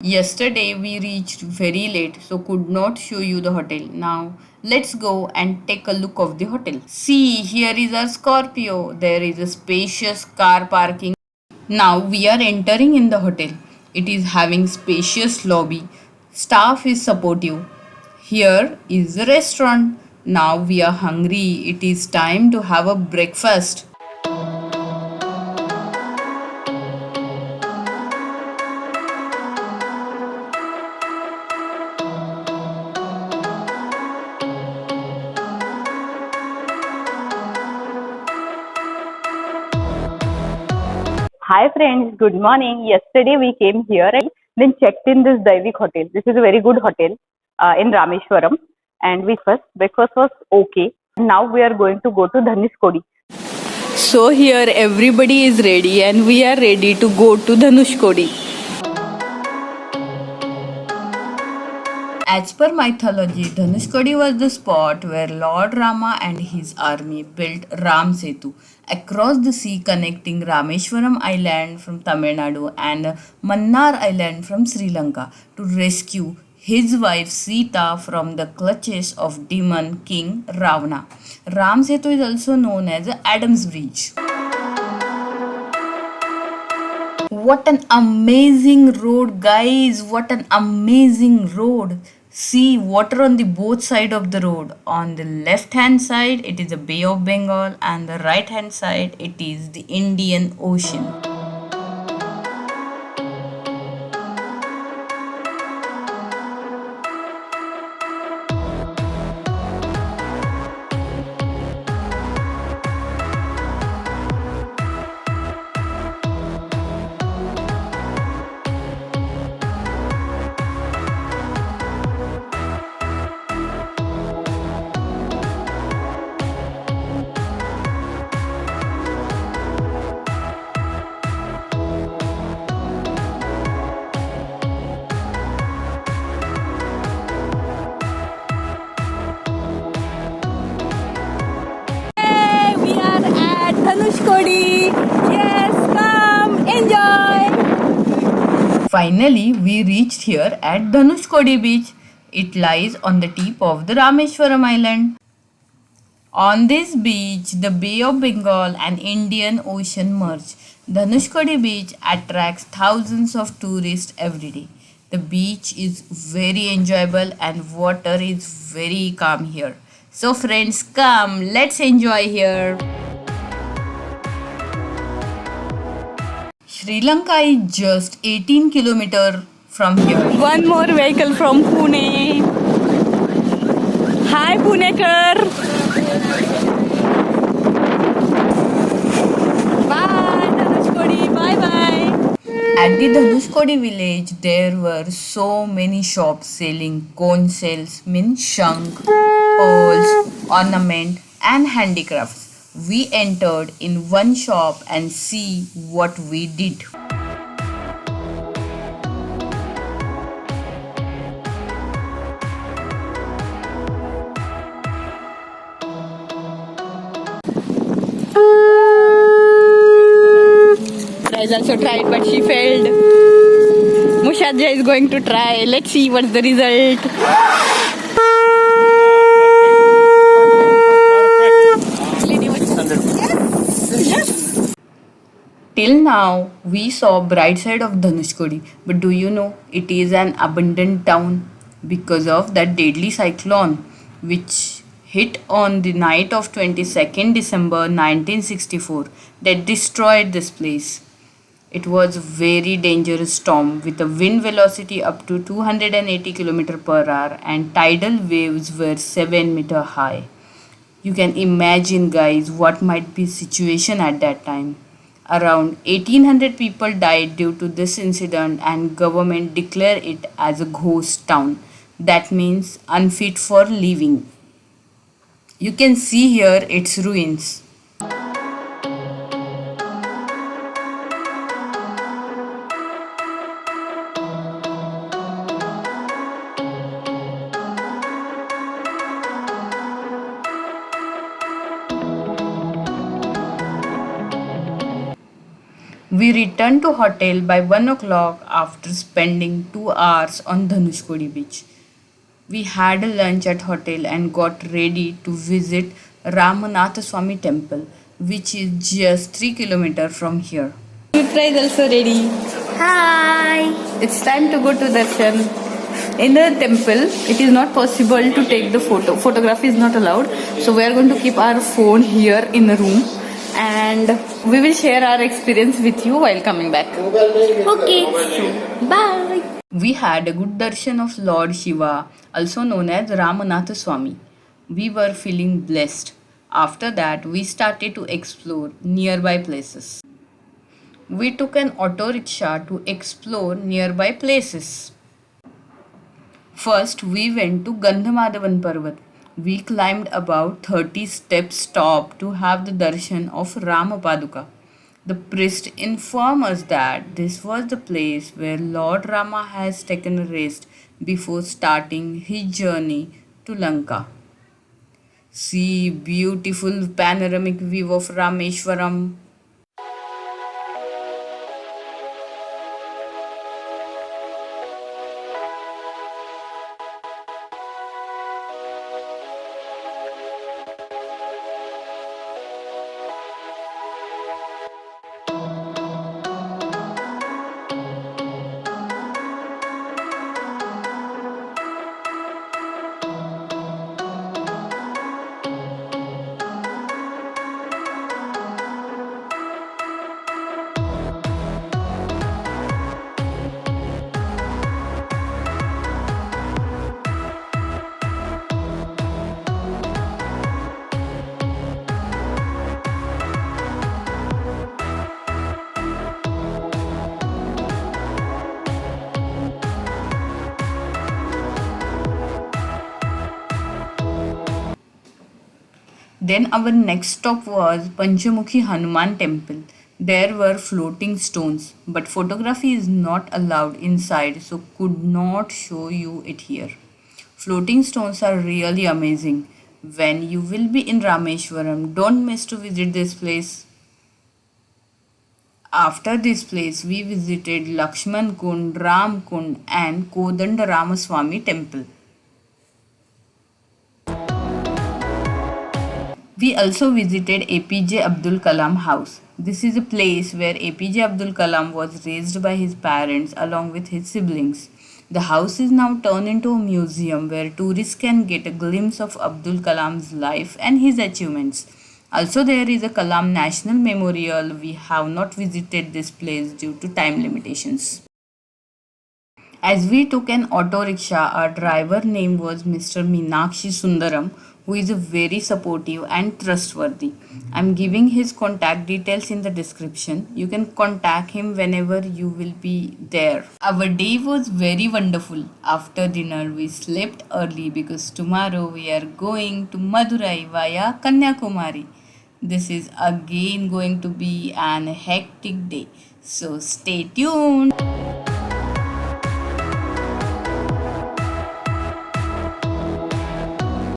Yesterday we reached very late, so could not show you the hotel. Now let's go and take a look of the hotel. See, here is our Scorpio. There is a spacious car parking. Now we are entering in the hotel. It is having spacious lobby. Staff is supportive. Here is the restaurant. Now we are hungry. It is time to have a breakfast. Hi friends, good morning. Yesterday we came here and then checked in this Daivik hotel. This is a very good hotel in Rameshwaram, and we first breakfast was okay. Now we are going to go to Dhanushkodi. So here everybody is ready and we are ready to go to Dhanushkodi. As per mythology, Dhanushkodi was the spot where Lord Rama and his army built Ram Setu across the sea connecting Rameshwaram Island from Tamil Nadu and Mannar Island from Sri Lanka to rescue his wife Sita from the clutches of demon king Ravana. Ram Setu is also known as Adam's Bridge. What an amazing road, guys! What an amazing road! See water on the both side of the road. On the left hand side, it is the Bay of Bengal, and the right hand side, it is the Indian Ocean. We are at Dhanushkodi. Yes, come enjoy. Finally, we reached here at Dhanushkodi beach. It lies on the tip of the Rameshwaram island. On this beach, the Bay of Bengal and Indian Ocean merge. Dhanushkodi beach attracts thousands of tourists every day. The beach is very enjoyable and water is very calm here. So friends, come, let's enjoy here. Sri Lanka is just 18 km from here. One more vehicle from Pune. Hi Punekar. Bye Dhanushkodi. Bye bye. At the Dhanushkodi village, there were so many shops selling conch shells, means shank, pearls, ornament, and handicrafts. We entered in one shop and see what we did. Raj also tried, but she failed. Mushadja is going to try. Let's see what's the result. Till now, we saw bright side of Dhanushkodi, but do you know it is an abandoned town because of that deadly cyclone which hit on the night of 22nd December 1964 that destroyed this place. It was a very dangerous storm with a wind velocity up to 280 km per hour and tidal waves were 7-meter high. You can imagine guys what might be situation at that time. Around 1800 people died due to this incident and government declared it as a ghost town. That means unfit for living. You can see here its ruins. We returned to hotel by 1 o'clock after spending 2 hours on Dhanushkodi beach. We had a lunch at hotel and got ready to visit Ramanatha Swami temple, which is just 3 kilometers from here. Sutra is also ready. Hi. It's time to go to darshan. In the temple, it is not possible to take the photo. Photography is not allowed. So we are going to keep our phone here in the room, and we will share our experience with you while coming back. Okay. So, bye. We had a good darshan of Lord Shiva, also known as Ramanatha Swami. We were feeling blessed. After that, we started to explore nearby places. We took an auto rickshaw to explore nearby places. First, we went to Gandhamadavan Parvat. We climbed about 30 steps top to have the darshan of Ramapaduka. The priest informed us that this was the place where Lord Rama has taken a rest before starting his journey to Lanka. See beautiful panoramic view of Rameshwaram. Then our next stop was Panchamukhi Hanuman temple. There were floating stones, but photography is not allowed inside, so could not show you it here. Floating stones are really amazing. When you will be in Rameshwaram, don't miss to visit this place. After this place, we visited Lakshman Kund, Ram Kund, and Kodanda Ramaswamy temple. We also visited APJ Abdul Kalam House. This is a place where APJ Abdul Kalam was raised by his parents along with his siblings. The house is now turned into a museum where tourists can get a glimpse of Abdul Kalam's life and his achievements. Also, there is a Kalam National Memorial. We have not visited this place due to time limitations. As we took an auto rickshaw, our driver name was Mr. Meenakshi Sundaram, who is very supportive and trustworthy. I'm giving his contact details in the description. You can contact him whenever you will be there. Our day was very wonderful. After dinner, we slept early because tomorrow we are going to Madurai via Kanyakumari. This is again going to be an hectic day. So stay tuned.